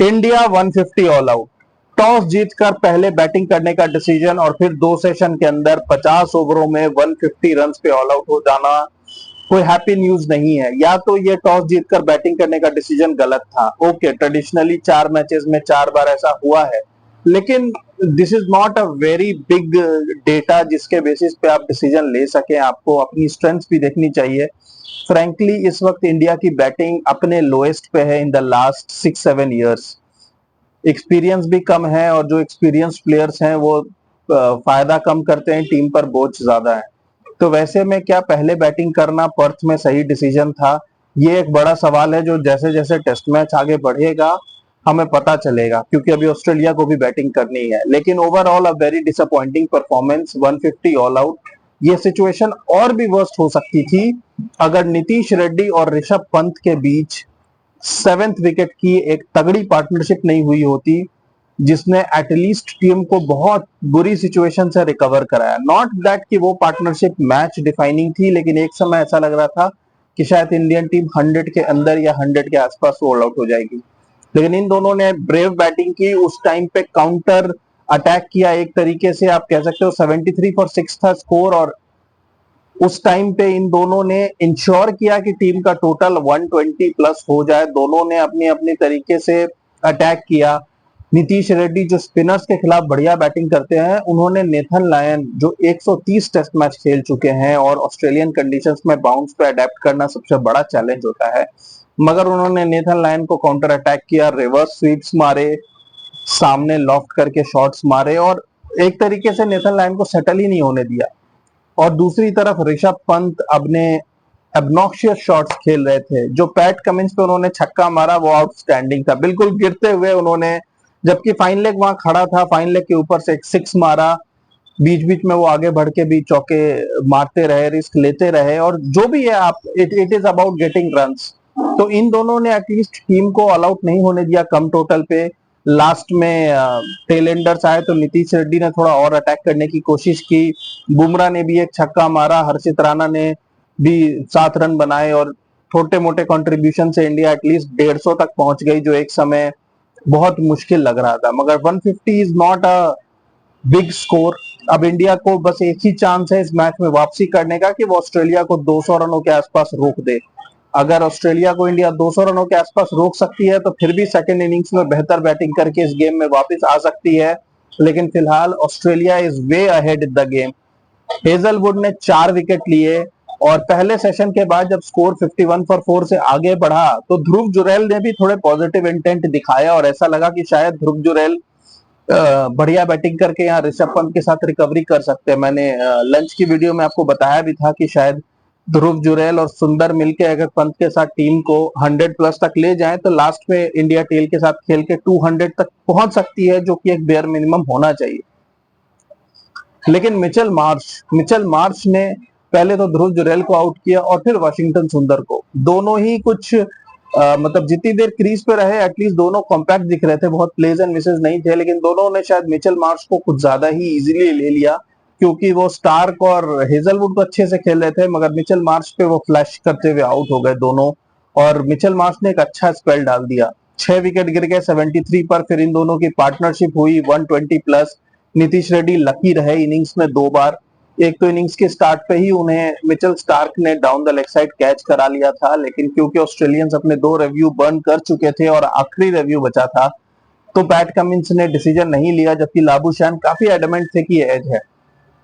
India 150 all out. Toss जीतकर पहले batting करने का डिसीजन और फिर 2 सेशन के अंदर 50 ओवरों में 150 रन पे ऑल आउट हो जाना कोई हैप्पी न्यूज नहीं है। या तो ये टॉस जीतकर बैटिंग करने का डिसीजन गलत था, ओके, ट्रेडिशनली 4 मैचेस में 4 बार ऐसा हुआ है, लेकिन this is not a very big data जिसके बेसिस पे आप डिसीजन ले सके। आपको अपनी स्ट्रेंथ भी देखनी चाहिए। फ्रैंकली इस वक्त इंडिया की बैटिंग अपने लोएस्ट पे है in the last 6-7 years. Experience भी कम है और जो एक्सपीरियंस प्लेयर्स हैं वो फायदा कम करते हैं, टीम पर बोझ ज्यादा है। तो वैसे में क्या पहले बैटिंग करना पर्थ में सही डिसीजन था? ये एक बड़ा सवाल है जो जैसे जैसे टेस्ट मैच आगे बढ़ेगा हमें पता चलेगा, क्योंकि अभी ऑस्ट्रेलिया को भी बैटिंग करनी है। लेकिन overall a very disappointing performance, 150 all out. ये सिचुएशन और भी वर्स्ट हो सकती थी अगर नीतीश रेड्डी और ऋषभ पंत के बीच 7th विकेट की एक तगड़ी पार्टनरशिप नहीं हुई होती जिसने एटलीस्ट टीम को बहुत बुरी सिचुएशन से रिकवर कराया। नॉट दैट कि वो पार्टनरशिप मैच डिफाइनिंग थी, लेकिन एक समय ऐसा लग रहा था कि शायद इंडियन टीम 100 के अंदर या 100 के आसपास ऑल आउट हो जाएगी। लेकिन इन दोनों ने ब्रेव बैटिंग की, उस टाइम पे काउंटर अटैक किया। एक तरीके से आप कह सकते हो 73 फॉर 6 था स्कोर, और उस टाइम पे इन दोनों ने इंश्योर किया कि टीम का टोटल 120 प्लस हो जाए। दोनों ने अपनी अपनी तरीके से अटैक किया। नीतीश रेड्डी जो स्पिनर्स के खिलाफ बढ़िया बैटिंग करते हैं, उन्होंने नेथन लायन जो 130 टेस्ट मैच खेल चुके हैं और ऑस्ट्रेलियन कंडीशंस में बाउंस पे अडेप्ट करना सबसे बड़ा चैलेंज होता है, मगर उन्होंने नेथन लायन को काउंटर अटैक किया, रिवर्स स्वीप्स मारे, सामने लॉफ्ट करके शॉट्स मारे और एक तरीके से नेथन लायन को सेटल ही नहीं होने दिया। और दूसरी तरफ ऋषभ पंत अपने एब्नॉक्शियस शॉट्स खेल रहे थे। जो पैट कमिंस पे उन्होंने छक्का मारा वो आउटस्टैंडिंग था, बिल्कुल गिरते हुए उन्होंने, जबकि फाइन लेग वहां खड़ा था, फाइन लेग के ऊपर से एक 6 मारा। बीच बीच में वो आगे बढ़ के भी चौके मारते रहे, रिस्क लेते रहे, और जो भी है आप, it is about getting runs. तो इन दोनों ने एटलीस्ट टीम को ऑल आउट नहीं होने दिया कम टोटल पे। लास्ट में टेल एंडर्स आए तो नीतीश रेड्डी ने थोड़ा और अटैक करने की कोशिश की। बुमराह ने भी एक छक्का मारा, हर्षित राणा ने भी 7 रन बनाए, और छोटे मोटे कंट्रीब्यूशन से इंडिया एटलीस्ट 150 तक पहुंच गई, जो एक समय बहुत मुश्किल लग रहा था। मगर 150 is not a big score. अब इंडिया को बस एक ही चांस है इस मैच में वापसी करने का कि वो ऑस्ट्रेलिया को 200 रनों के आसपास रोक दे। अगर ऑस्ट्रेलिया को इंडिया 200 रनों के आसपास रोक सकती है तो फिर भी सेकंड इनिंग्स में बेहतर बैटिंग करके इस गेम में वापस आ सकती है। लेकिन फिलहाल Australia is way ahead in the game. Hazlewood ने 4 विकेट लिए और पहले सेशन के बाद जब स्कोर 51 फॉर 4 से आगे बढ़ा तो ध्रुव जुरैल ने भी थोड़े पॉजिटिव इंटेंट दिखाया और ऐसा लगा कि शायद ध्रुव जुरैल बढ़िया बैटिंग करके यहाँ ऋषभ पंत के साथ रिकवरी कर सकते हैं। मैंने लंच की वीडियो में आपको बताया भी था कि शायद ध्रुव जुरैल और सुंदर मिलके अगर पंत के साथ टीम को 100 प्लस तक ले जाएं तो लास्ट में इंडिया टेल के साथ खेल के 200 तक पहुंच सकती है, जो कि एक बेयर मिनिमम होना चाहिए। लेकिन मिचेल मार्श ने पहले तो ध्रुव जुरैल को आउट किया और फिर वाशिंगटन सुंदर को। दोनों ही कुछ मतलब जितनी देर क्रीज पे रहे एटलीस्ट दोनों कॉम्पैक्ट दिख रहे थे, बहुत प्लेज एंड मिसेस नहीं थे, लेकिन दोनों ने शायद मिचेल मार्श को कुछ ज्यादा ही इजीली ले लिया, क्योंकि वो स्टार्क और हेजलवुड तो अच्छे से खेल रहे थे मगर मिचेल मार्श पे वो फ्लैश करते हुए आउट हो गए दोनों। और मिचेल मार्श ने एक अच्छा स्पेल डाल दिया, 6 विकेट गिर गए 73 पर। फिर इन दोनों की पार्टनरशिप हुई 120 प्लस। नीतीश रेड्डी लकी रहे इनिंग्स में 2 बार। एक तो इनिंग्स के स्टार्ट पे ही उन्हें मिचेल स्टार्क ने down the leg side catch करा लिया था, लेकिन क्योंकि ऑस्ट्रेलियंस अपने 2 रिव्यू बर्न कर चुके थे और आखिरी रिव्यू बचा था तो पैट कमिंस ने डिसीजन नहीं लिया, जबकि लाबुशैन काफी एडमेंट थे कि एज है।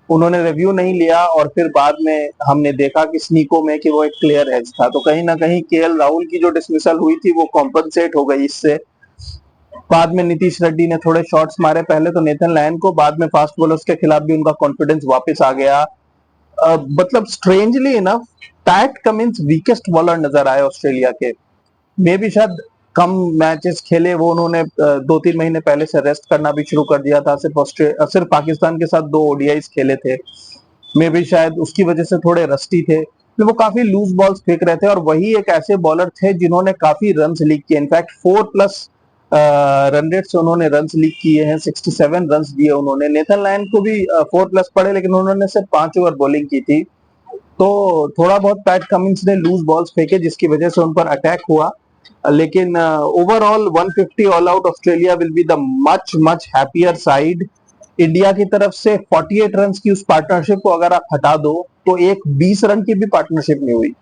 उन्होंने रिव्यू नहीं लिया और फिर बाद में हमने देखा कि स्नीको में कि वो एक क्लियर एज था। तो कहीं ना कहीं केएल राहुल की जो डिसमिसल हुई थी वो कॉम्पनसेट हो गई इससे। बाद में नीतीश रेड्डी ने थोड़े शॉट्स मारे, पहले तो नेथन लायन को, बाद में फास्ट बॉलर्स के खिलाफ भी उनका कॉन्फिडेंस वापस आ गया। मतलब strangely enough PAT Cummins weakest bowler नजर आए ऑस्ट्रेलिया के। मे भी शायद कम मैचेस खेले वो, उन्होंने 2-3 महीने पहले से रेस्ट करना भी शुरू कर दिया था। सिर्फ पाकिस्तान के साथ 2 ओडीआईस खेले थे, मे भी शायद उसकी वजह से थोड़े रस्टी थे। तो वो काफी लूज बॉल्स फेंक रहे थे और वही एक ऐसे बॉलर थे जिन्होंने काफी रन लीक किए। इनफैक्ट 4 प्लस रन रेट से उन्होंने रन लीक किए हैं, 67 रन दिए उन्होंने। नेथन लायन को भी 4 प्लस पड़े, लेकिन उन्होंने सिर्फ 5 ओवर बॉलिंग की थी। तो थोड़ा बहुत पैट कमिंस ने लूज बॉल्स फेंके जिसकी वजह से उन पर अटैक हुआ। लेकिन overall 150 all out Australia will be the much much happier side. India की तरफ से 48 रन की उस पार्टनरशिप को अगर आप हटा दो तो एक 20 रन की भी पार्टनरशिप नहीं हुई।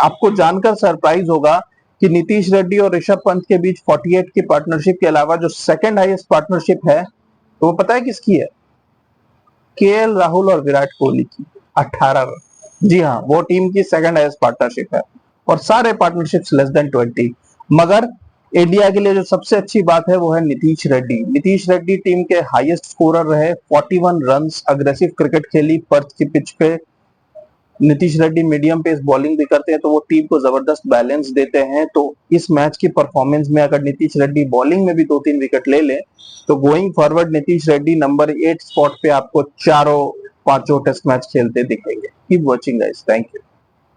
आपको जानकर सरप्राइज होगा कि नीतीश रेड्डी और ऋषभ पंत के बीच 48 की पार्टनरशिप के अलावा जो सेकंड हाईएस्ट पार्टनरशिप है तो वो पता है किसकी है? केएल राहुल और विराट कोहली की, 18 रन। जी हाँ, वो टीम की सेकंड हाईएस्ट पार्टनरशिप है और सारे पार्टनरशिप्स लेस देन 20। मगर इंडिया के लिए जो सबसे अच्छी बात है वो है नीतीश रेड्डी। नीतीश रेड्डी टीम के हाईएस्ट स्कोरर रहे, 41 रन्स, अग्रेसिव क्रिकेट खेली पर्थ की पिच पे। Nitish Reddy medium pace bowling भी करते हैं तो वो टीम को जबरदस्त बैलेंस देते हैं। तो इस मैच की परफॉर्मेंस में अगर नीतीश रेड्डी बॉलिंग में भी 2-3 विकेट ले ले तो going forward Nitish Reddy number 8 spot पे आपको चारों पांचों टेस्ट मैच खेलते दिखेंगे। Keep watching guys, thank you.